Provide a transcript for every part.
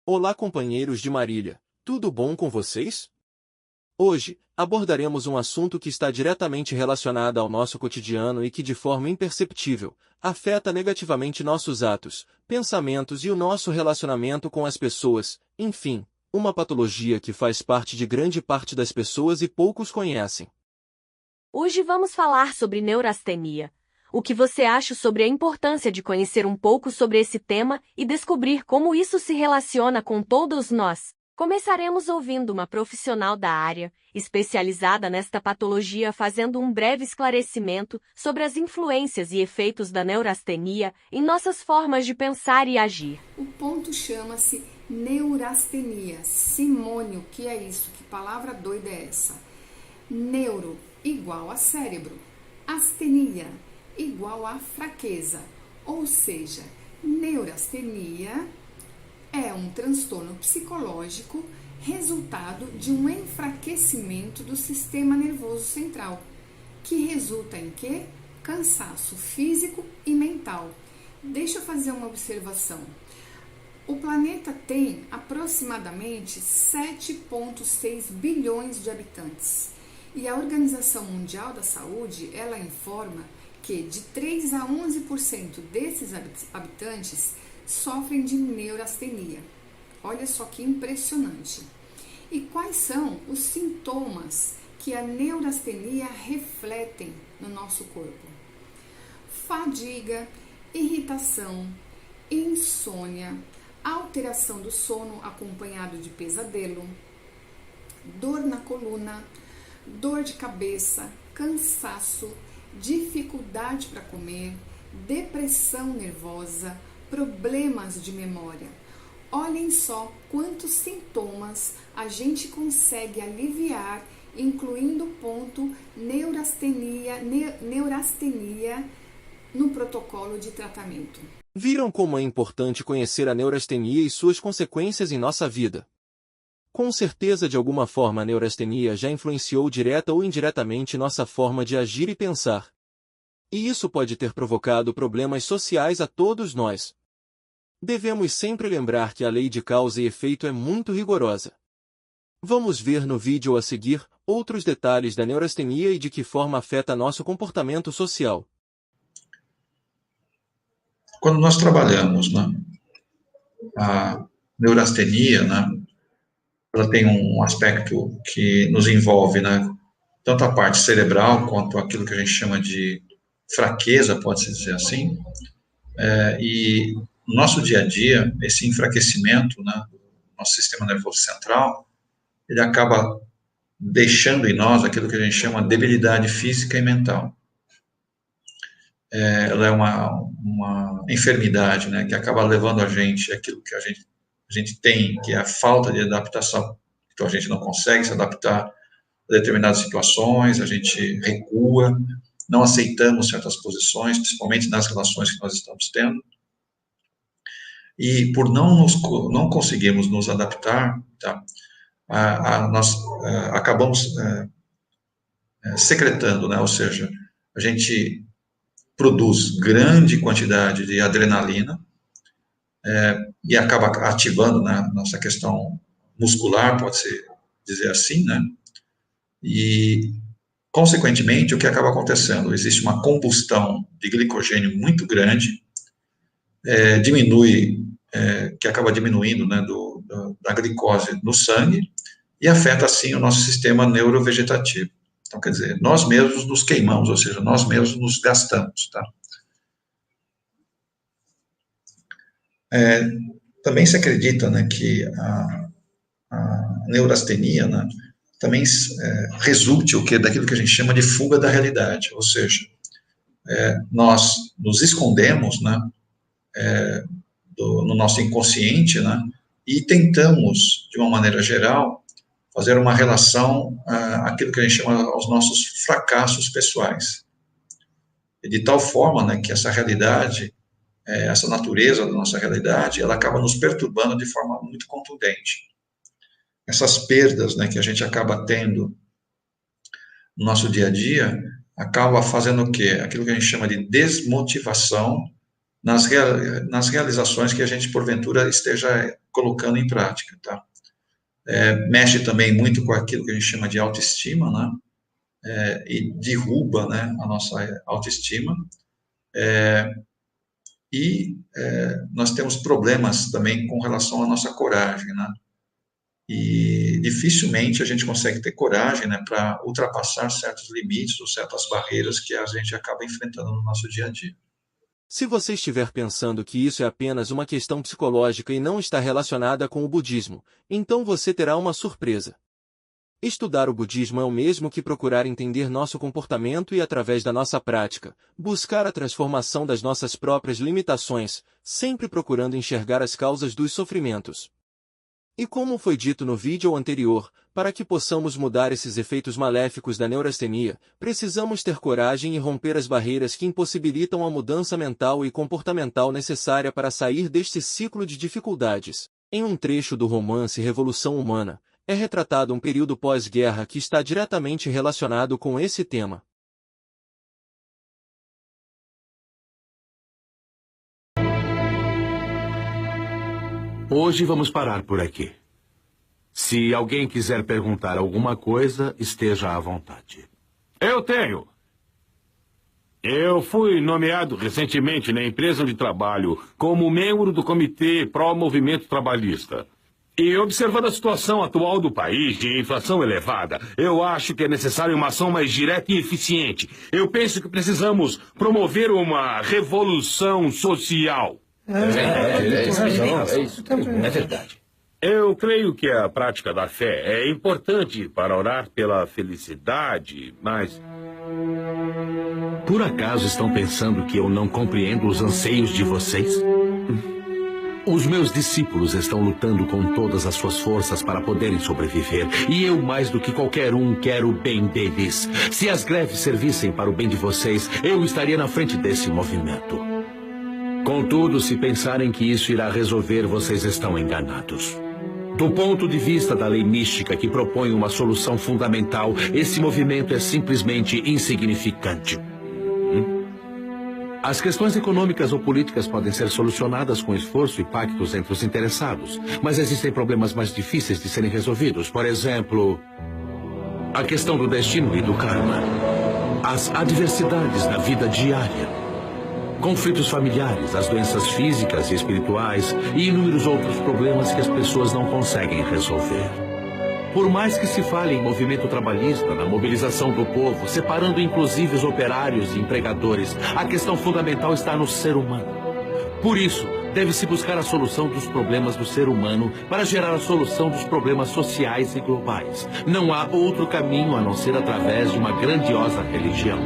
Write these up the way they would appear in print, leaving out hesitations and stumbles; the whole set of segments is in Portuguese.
Olá, companheiros de Marília, tudo bom com vocês? Hoje, abordaremos um assunto que está diretamente relacionado ao nosso cotidiano e que, de forma imperceptível, afeta negativamente nossos atos, pensamentos e o nosso relacionamento com as pessoas, enfim, uma patologia que faz parte de grande parte das pessoas e poucos conhecem. Hoje vamos falar sobre neurastenia. O que você acha sobre a importância de conhecer um pouco sobre esse tema e descobrir como isso se relaciona com todos nós? Começaremos ouvindo uma profissional da área, especializada nesta patologia, fazendo um breve esclarecimento sobre as influências e efeitos da neurastenia em nossas formas de pensar e agir. O ponto chama-se neurastenia. Simone, o que é isso? Que palavra doida é essa? Neuro igual a cérebro. Astenia igual a fraqueza. Ou seja, neurastenia é um transtorno psicológico resultado de um enfraquecimento do sistema nervoso central, que resulta em quê? Cansaço físico e mental. Deixa eu fazer uma observação. O planeta tem aproximadamente 7,6 bilhões de habitantes e a Organização Mundial da Saúde, ela informa que de 3 a 11% desses habitantes sofrem de neurastenia. Olha só que impressionante. E quais são os sintomas que a neurastenia refletem no nosso corpo? Fadiga, irritação, insônia, alteração do sono acompanhado de pesadelo, dor na coluna, dor de cabeça, cansaço, dificuldade para comer, depressão nervosa, problemas de memória. Olhem só quantos sintomas a gente consegue aliviar, incluindo o ponto neurastenia no protocolo de tratamento. Viram como é importante conhecer a neurastenia e suas consequências em nossa vida? Com certeza, de alguma forma, a neurastenia já influenciou direta ou indiretamente nossa forma de agir e pensar. E isso pode ter provocado problemas sociais a todos nós. Devemos sempre lembrar que a lei de causa e efeito é muito rigorosa. Vamos ver no vídeo a seguir outros detalhes da neurastenia e de que forma afeta nosso comportamento social. Quando nós trabalhamos, né, a neurastenia, né, ela tem um aspecto que nos envolve, né, tanto a parte cerebral quanto aquilo que a gente chama de fraqueza, pode-se dizer assim, e no nosso dia a dia, esse enfraquecimento, né, do nosso sistema nervoso central, ele acaba deixando em nós aquilo que a gente chama de debilidade física e mental. Ela é uma enfermidade, né, que acaba levando a gente aquilo que a gente tem, que é a falta de adaptação. Então, a gente não consegue se adaptar a determinadas situações, a gente recua, não aceitamos certas posições, principalmente nas relações que nós estamos tendo. E por não conseguirmos nos adaptar, tá, nós acabamos secretando, né, ou seja, a gente produz grande quantidade de adrenalina e acaba ativando, né, nossa questão muscular, pode-se dizer assim, né, e, consequentemente, o que acaba acontecendo? Existe uma combustão de glicogênio muito grande, que acaba diminuindo, né, da glicose no sangue e afeta, assim, o nosso sistema neurovegetativo. Então, quer dizer, nós mesmos nos queimamos, ou seja, nós mesmos nos gastamos, tá? Também se acredita, né, que a neurastenia, né, também resulte daquilo que a gente chama de fuga da realidade, ou seja, nós nos escondemos, né, no nosso inconsciente, né, e tentamos, de uma maneira geral, fazer uma relação àquilo que a gente chama aos nossos fracassos pessoais. E de tal forma, né, que essa realidade, essa natureza da nossa realidade, ela acaba nos perturbando de forma muito contundente. Essas perdas, né, que a gente acaba tendo no nosso dia a dia, acaba fazendo o quê? Aquilo que a gente chama de desmotivação nas realizações que a gente, porventura, esteja colocando em prática, tá? Mexe também muito com aquilo que a gente chama de autoestima, né? E derruba, né, a nossa autoestima. Nós temos problemas também com relação à nossa coragem, né? E dificilmente a gente consegue ter coragem, né, para ultrapassar certos limites ou certas barreiras que a gente acaba enfrentando no nosso dia a dia. Se você estiver pensando que isso é apenas uma questão psicológica e não está relacionada com o budismo, então você terá uma surpresa. Estudar o budismo é o mesmo que procurar entender nosso comportamento e, através da nossa prática, buscar a transformação das nossas próprias limitações, sempre procurando enxergar as causas dos sofrimentos. E como foi dito no vídeo anterior, para que possamos mudar esses efeitos maléficos da neurastenia, precisamos ter coragem e romper as barreiras que impossibilitam a mudança mental e comportamental necessária para sair deste ciclo de dificuldades. Em um trecho do romance Revolução Humana, é retratado um período pós-guerra que está diretamente relacionado com esse tema. Hoje vamos parar por aqui. Se alguém quiser perguntar alguma coisa, esteja à vontade. Eu tenho. Eu fui nomeado recentemente na empresa onde trabalho como membro do Comitê Pró-Movimento Trabalhista. E observando a situação atual do país, de inflação elevada, eu acho que é necessário uma ação mais direta e eficiente. Eu penso que precisamos promover uma revolução social. É isso. É verdade. Eu creio que a prática da fé é importante para orar pela felicidade, mas... Por acaso estão pensando que eu não compreendo os anseios de vocês? Os meus discípulos estão lutando com todas as suas forças para poderem sobreviver. E eu, mais do que qualquer um, quero o bem deles. Se as greves servissem para o bem de vocês, eu estaria na frente desse movimento. Contudo, se pensarem que isso irá resolver, vocês estão enganados. Do ponto de vista da lei mística que propõe uma solução fundamental, esse movimento é simplesmente insignificante. As questões econômicas ou políticas podem ser solucionadas com esforço e pactos entre os interessados, mas existem problemas mais difíceis de serem resolvidos. Por exemplo, a questão do destino e do karma, as adversidades da vida diária, conflitos familiares, as doenças físicas e espirituais e inúmeros outros problemas que as pessoas não conseguem resolver. Por mais que se fale em movimento trabalhista, na mobilização do povo, separando inclusive os operários e empregadores, a questão fundamental está no ser humano. Por isso, deve-se buscar a solução dos problemas do ser humano para gerar a solução dos problemas sociais e globais. Não há outro caminho a não ser através de uma grandiosa religião.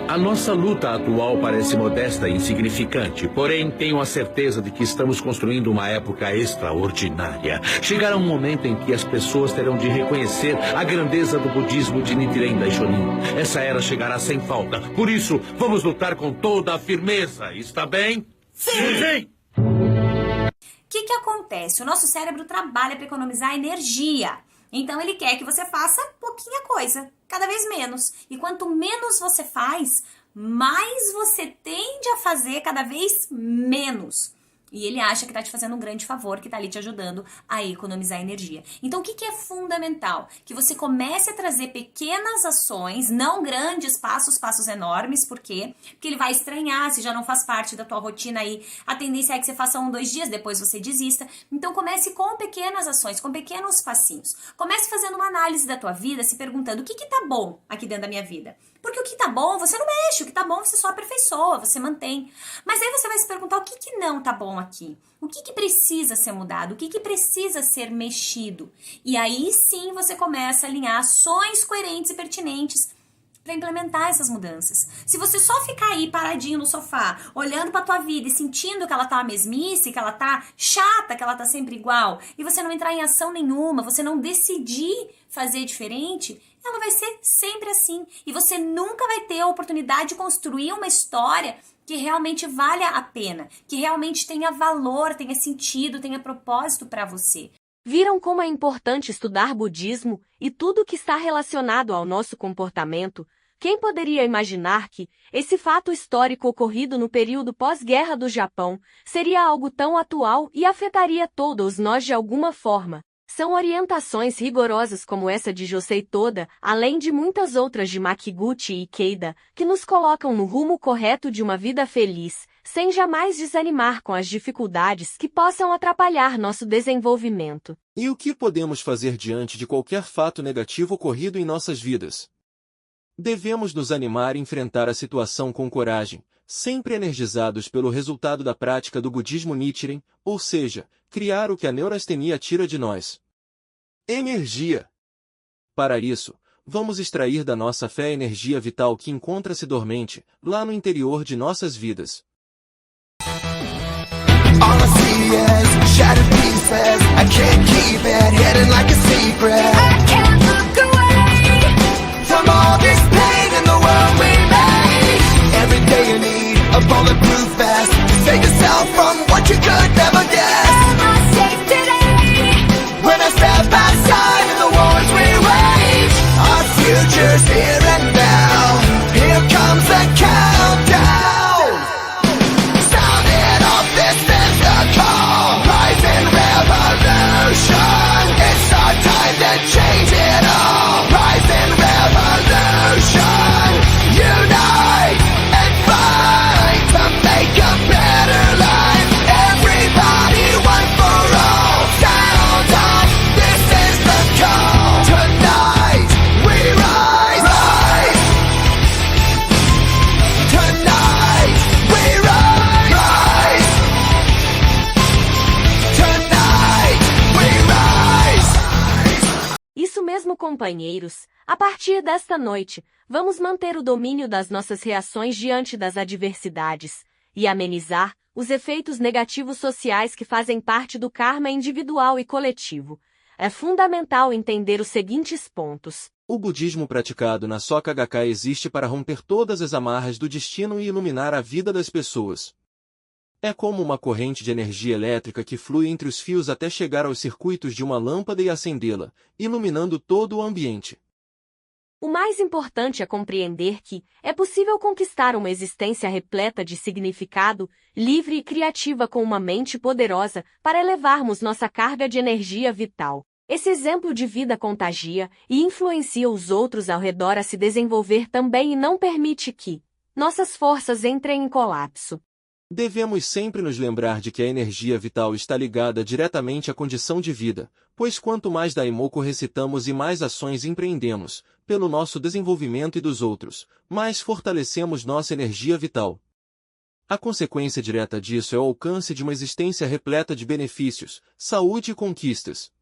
A nossa luta atual parece modesta e insignificante, porém tenho a certeza de que estamos construindo uma época extraordinária. Chegará um momento em que as pessoas terão de reconhecer a grandeza do budismo de Nichiren Daishonin. Essa era chegará sem falta. Por isso, vamos lutar com toda a firmeza. Está bem? Sim! O que acontece? O nosso cérebro trabalha para economizar energia. Então ele quer que você faça pouquinha coisa, cada vez menos. E quanto menos você faz, mais você tende a fazer cada vez menos. E ele acha que está te fazendo um grande favor, que está ali te ajudando a economizar energia. Então, o que é fundamental? Que você comece a trazer pequenas ações, não grandes passos enormes. Por quê? Porque ele vai estranhar, se já não faz parte da tua rotina aí. A tendência é que você faça 1, 2 dias, depois você desista. Então, comece com pequenas ações, com pequenos passinhos. Comece fazendo uma análise da tua vida, se perguntando o que tá bom aqui dentro da minha vida. Porque o que tá bom, você não mexe. O que tá bom, você só aperfeiçoa, você mantém. Mas aí você vai se perguntar o que não tá bom aqui. O que precisa ser mudado? O que precisa ser mexido? E aí sim você começa a alinhar ações coerentes e pertinentes para implementar essas mudanças. Se você só ficar aí paradinho no sofá, olhando para tua vida e sentindo que ela tá uma mesmice, que ela tá chata, que ela tá sempre igual, e você não entrar em ação nenhuma, você não decidir fazer diferente, ela vai ser sempre assim. E você nunca vai ter a oportunidade de construir uma história que realmente valha a pena, que realmente tenha valor, tenha sentido, tenha propósito para você. Viram como é importante estudar budismo e tudo que está relacionado ao nosso comportamento? Quem poderia imaginar que esse fato histórico ocorrido no período pós-guerra do Japão seria algo tão atual e afetaria todos nós de alguma forma? São orientações rigorosas como essa de Josei Toda, além de muitas outras de Makiguchi e Keida, que nos colocam no rumo correto de uma vida feliz, sem jamais desanimar com as dificuldades que possam atrapalhar nosso desenvolvimento. E o que podemos fazer diante de qualquer fato negativo ocorrido em nossas vidas? Devemos nos animar e enfrentar a situação com coragem, sempre energizados pelo resultado da prática do budismo Nichiren, ou seja, criar o que a neurastenia tira de nós. Energia. Para isso, vamos extrair da nossa fé a energia vital que encontra-se dormente, lá no interior de nossas vidas. All I see is shattered pieces. I can't keep it hidden like a secret. I can't look away from all this pain in the world we made. Every day you need a bulletproof vest to save yourself from what you could never guess. Am I safe today? When I step outside in the wars we wage, our future's here and now. Here comes the countdown. Sound it off, this is the call. Rising revolution. It's our time to change it all. Rising revolution. Unite and fight to make a better life. Everybody, one for all. Sound off, this is the call. Tonight we rise, rise. Tonight we rise, rise. Tonight we rise. Isso mesmo, companheiros. A partir desta noite, vamos manter o domínio das nossas reações diante das adversidades e amenizar os efeitos negativos sociais que fazem parte do karma individual e coletivo. É fundamental entender os seguintes pontos. O budismo praticado na Soka Gakkai existe para romper todas as amarras do destino e iluminar a vida das pessoas. É como uma corrente de energia elétrica que flui entre os fios até chegar aos circuitos de uma lâmpada e acendê-la, iluminando todo o ambiente. O mais importante é compreender que é possível conquistar uma existência repleta de significado, livre e criativa com uma mente poderosa para elevarmos nossa carga de energia vital. Esse exemplo de vida contagia e influencia os outros ao redor a se desenvolver também e não permite que nossas forças entrem em colapso. Devemos sempre nos lembrar de que a energia vital está ligada diretamente à condição de vida, pois quanto mais Daimoku recitamos e mais ações empreendemos, pelo nosso desenvolvimento e dos outros, mais fortalecemos nossa energia vital. A consequência direta disso é o alcance de uma existência repleta de benefícios, saúde e conquistas.